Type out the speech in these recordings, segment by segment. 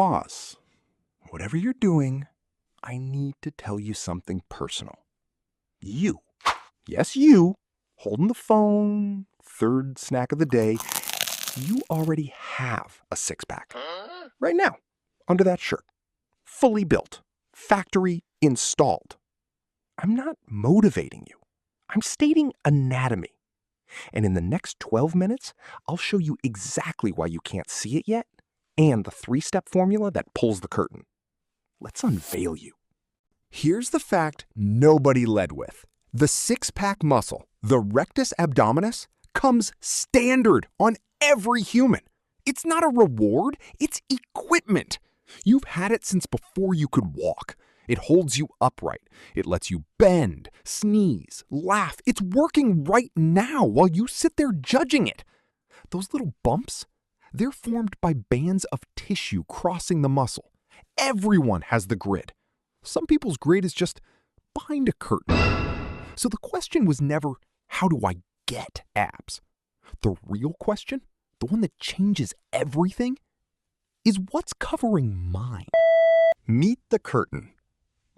pause. Whatever you're doing, I need to tell you something personal. You, yes you, holding the phone, third snack of the day, you already have a six-pack. Right now, under that shirt. Fully built, factory installed. I'm not motivating you. I'm stating anatomy. And in the next 12 minutes, I'll show you exactly why you can't see it yet and the 3-step formula that pulls the curtain. Let's unveil you. Here's the fact nobody led with. The six-pack muscle, the rectus abdominis, comes standard on every human. It's not a reward, it's equipment. You've had it since before you could walk. It holds you upright. It lets you bend, sneeze, laugh. It's working right now while you sit there judging it. Those little bumps, they're formed by bands of tissue crossing the muscle. Everyone has the grid. Some people's grid is just behind a curtain. So the question was never, how do I get abs? The real question, the one that changes everything, is what's covering mine? Meet the curtain.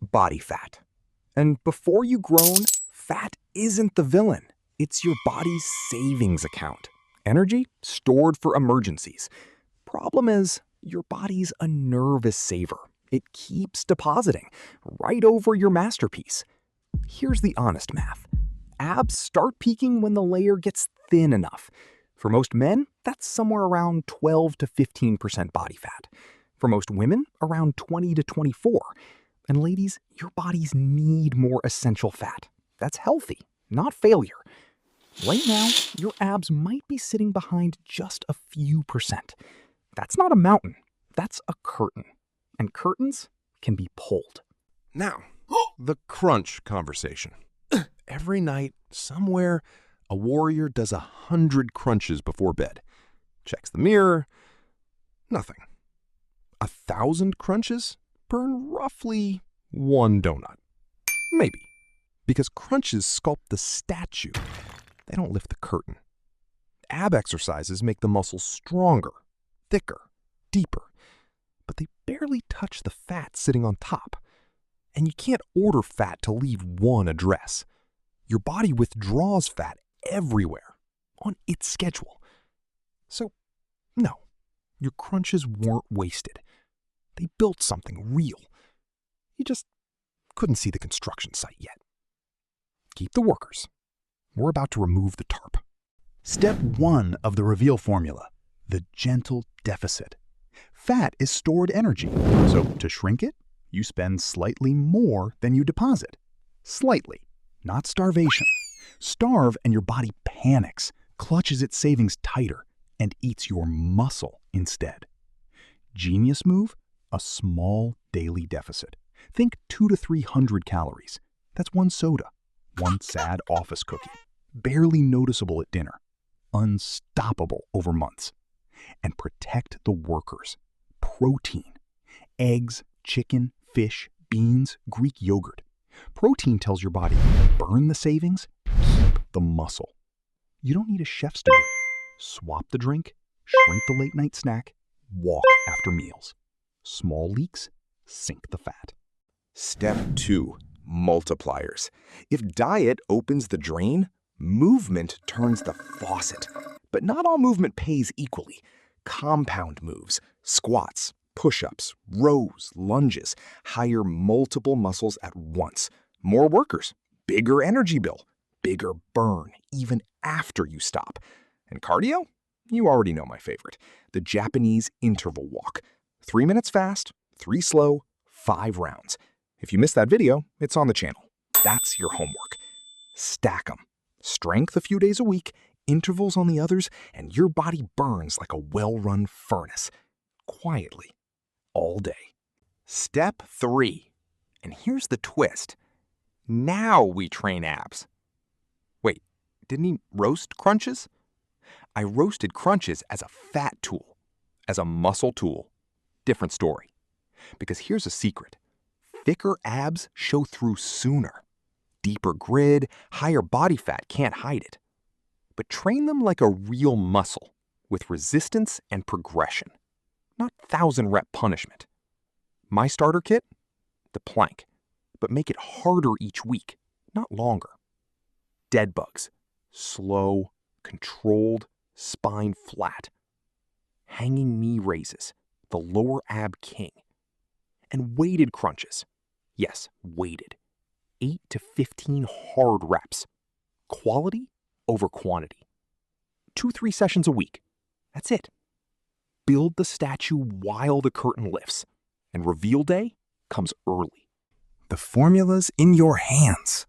Body fat. And before you groan, fat isn't the villain. It's your body's savings account. Energy stored for emergencies. Problem is, your body's a nervous saver. It keeps depositing right over your masterpiece. Here's the honest math. Abs start peaking when the layer gets thin enough. For most men, that's somewhere around 12 to 15% body fat. For most women, around 20 to 24. And ladies, your bodies need more essential fat. That's healthy, not failure. Right now, your abs might be sitting behind just a few percent. That's not a mountain, that's a curtain. And curtains can be pulled. Now, the crunch conversation. Every night, somewhere, a warrior does 100 crunches before bed. Checks the mirror, nothing. 1,000 crunches burn roughly 1 donut. Maybe. Because crunches sculpt the statue. They don't lift the curtain. Ab exercises make the muscles stronger, thicker, deeper. But they barely touch the fat sitting on top. And you can't order fat to leave one address. Your body withdraws fat everywhere on its schedule. So, no, your crunches weren't wasted. They built something real. You just couldn't see the construction site yet. Keep the workers. We're about to remove the tarp. Step 1 of the reveal formula, the gentle deficit. Fat is stored energy, so to shrink it, you spend slightly more than you deposit. Slightly, not starvation. Starve and your body panics, clutches its savings tighter, and eats your muscle instead. Genius move? A small daily deficit. Think 200 to 300 calories. That's 1 soda, 1 sad office cookie, barely noticeable at dinner, unstoppable over months. And protect the workers. Protein. Eggs, chicken, fish, beans, Greek yogurt. Protein tells your body, burn the savings, keep the muscle. You don't need a chef's degree. Swap the drink, shrink the late night snack, walk after meals. Small leaks sink the fat. Step 2, multipliers. If diet opens the drain, movement turns the faucet. But not all movement pays equally. Compound moves, squats, push-ups, rows, lunges, hire multiple muscles at once. More workers, bigger energy bill, bigger burn, even after you stop. And cardio? You already know my favorite, the Japanese interval walk. 3 minutes fast, 3 slow, 5 rounds. If you missed that video, it's on the channel. That's your homework. Stack them. Strength a few days a week, intervals on the others, and your body burns like a well-run furnace. Quietly. All day. Step 3. And here's the twist. Now we train abs. Wait, didn't he roast crunches? I roasted crunches as a fat tool, as a muscle tool. Different story. Because here's a secret. Thicker abs show through sooner. Deeper grid, higher body fat can't hide it. But train them like a real muscle, with resistance and progression. not 1,000-rep punishment. My starter kit? The plank, but make it harder each week, not longer. Dead bugs, slow, controlled, spine flat. Hanging knee raises, the lower ab king. And weighted crunches. Yes, weighted. 8 to 15 hard reps. Quality over quantity. 2-3 sessions a week. That's it. Build the statue while the curtain lifts. And reveal day comes early. The formula's in your hands.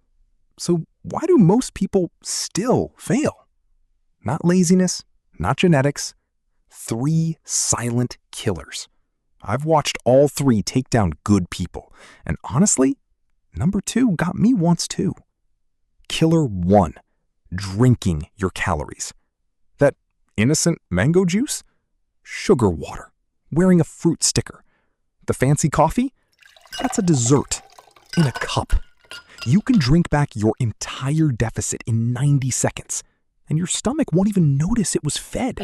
So why do most people still fail? Not laziness, not genetics. 3 silent killers. I've watched all 3 take down good people. And honestly, number 2 got me once too. Killer 1, drinking your calories. That innocent mango juice? Sugar water, wearing a fruit sticker. The fancy coffee? That's a dessert in a cup. You can drink back your entire deficit in 90 seconds, and your stomach won't even notice it was fed.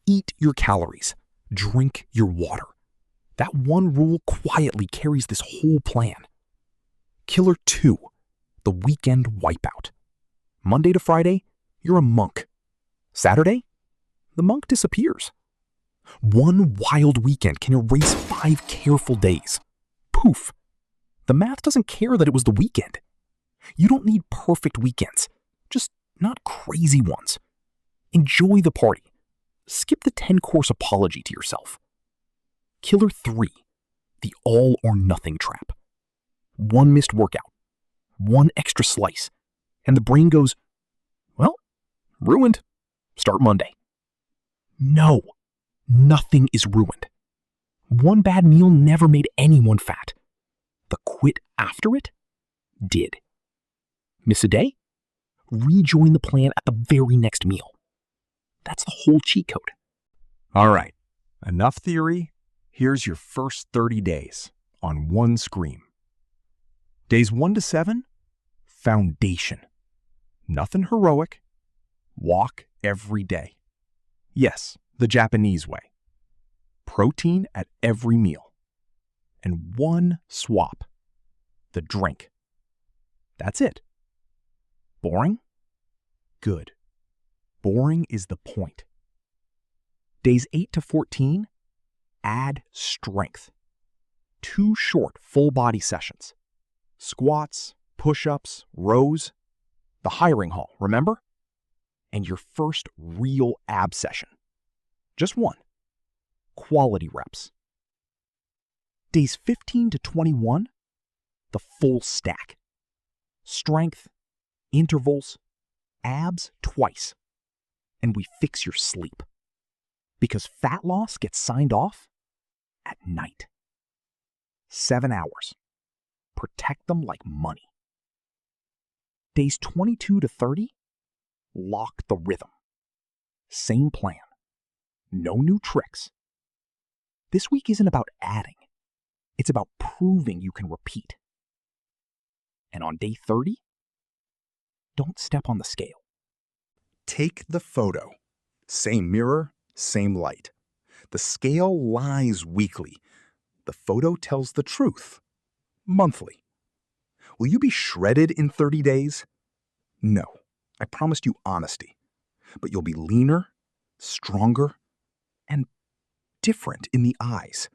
Eat your calories. Drink your water. That one rule quietly carries this whole plan. Killer 2, the weekend wipeout. Monday to Friday, you're a monk. Saturday, the monk disappears. One wild weekend can erase 5 careful days. Poof. The math doesn't care that it was the weekend. You don't need perfect weekends, just not crazy ones. Enjoy the party. Skip the 10-course apology to yourself. Killer 3, the all or nothing trap. One missed workout, one extra slice, and the brain goes, well, ruined. Start Monday. No, nothing is ruined. One bad meal never made anyone fat. The quit after it did. Miss a day? Rejoin the plan at the very next meal. That's the whole cheat code. All right, enough theory. Here's your first 30 days on one screen. Days 1 to 7, foundation. Nothing heroic. Walk every day. Yes, the Japanese way. Protein at every meal. And one swap. The drink. That's it. Boring? Good. Boring is the point. Days 8 to 14, add strength. 2 short full body sessions. Squats, push-ups, rows. The hiring hall, remember? And your first real ab session. Just one. Quality reps. Days 15 to 21, the full stack. Strength, intervals, abs twice. And we fix your sleep. Because fat loss gets signed off at night. 7 hours. Protect them like money. Days 22 to 30, lock the rhythm. Same plan. No new tricks. This week isn't about adding. It's about proving you can repeat. And on day 30, don't step on the scale. Take the photo. Same mirror, same light. The scale lies weekly. The photo tells the truth. Monthly. Will you be shredded in 30 days? No. I promised you honesty. But you'll be leaner, stronger, and different in the eyes.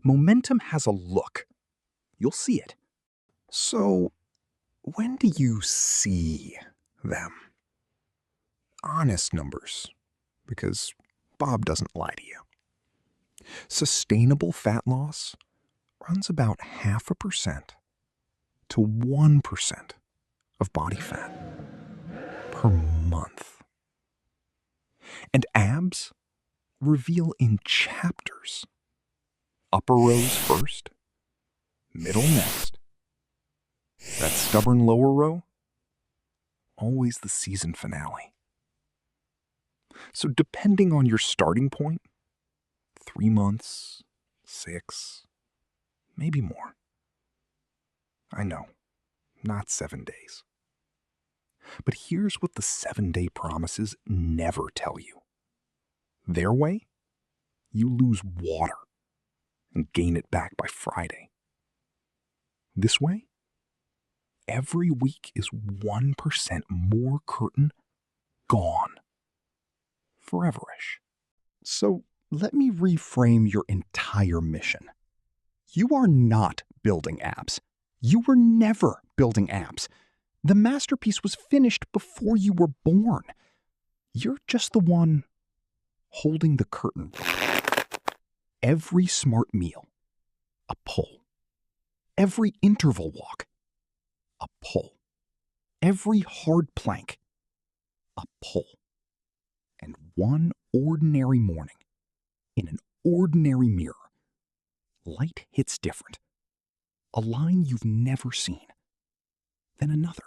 Momentum has a look. You'll see it. So, when do you see them? Honest numbers, because Bob doesn't lie to you. Sustainable fat loss runs about 0.5% to 1% of body fat per month. And abs reveal in chapters. Upper rows first, middle next. That stubborn lower row, always the season finale. So depending on your starting point, 3 months, 6, maybe more. I know, not 7 days. But here's what the 7-day promises never tell you. Their way you lose water and gain it back by Friday. This way, every week is 1% more curtain gone. Foreverish. So let me reframe your entire mission. You are not building apps. You were never building apps. The masterpiece was finished before you were born. You're just the one holding the curtain. Every smart meal, a pull. Every interval walk, a pull. Every hard plank, a pull. And one ordinary morning, in an ordinary mirror, light hits different. A line you've never seen. Then another.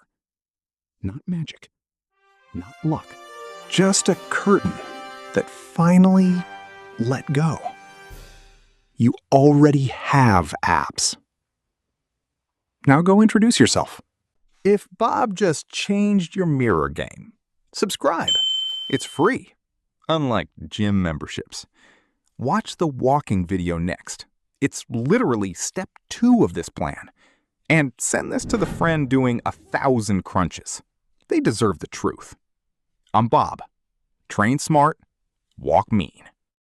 Not magic. Not luck. Just a curtain that finally let go. You already have apps. Now go introduce yourself. If Bob just changed your mirror game, subscribe. It's free, unlike gym memberships. Watch the walking video next. It's literally step 2 of this plan. And send this to the friend doing 1,000 crunches. They deserve the truth. I'm Bob. Train smart, walk mean.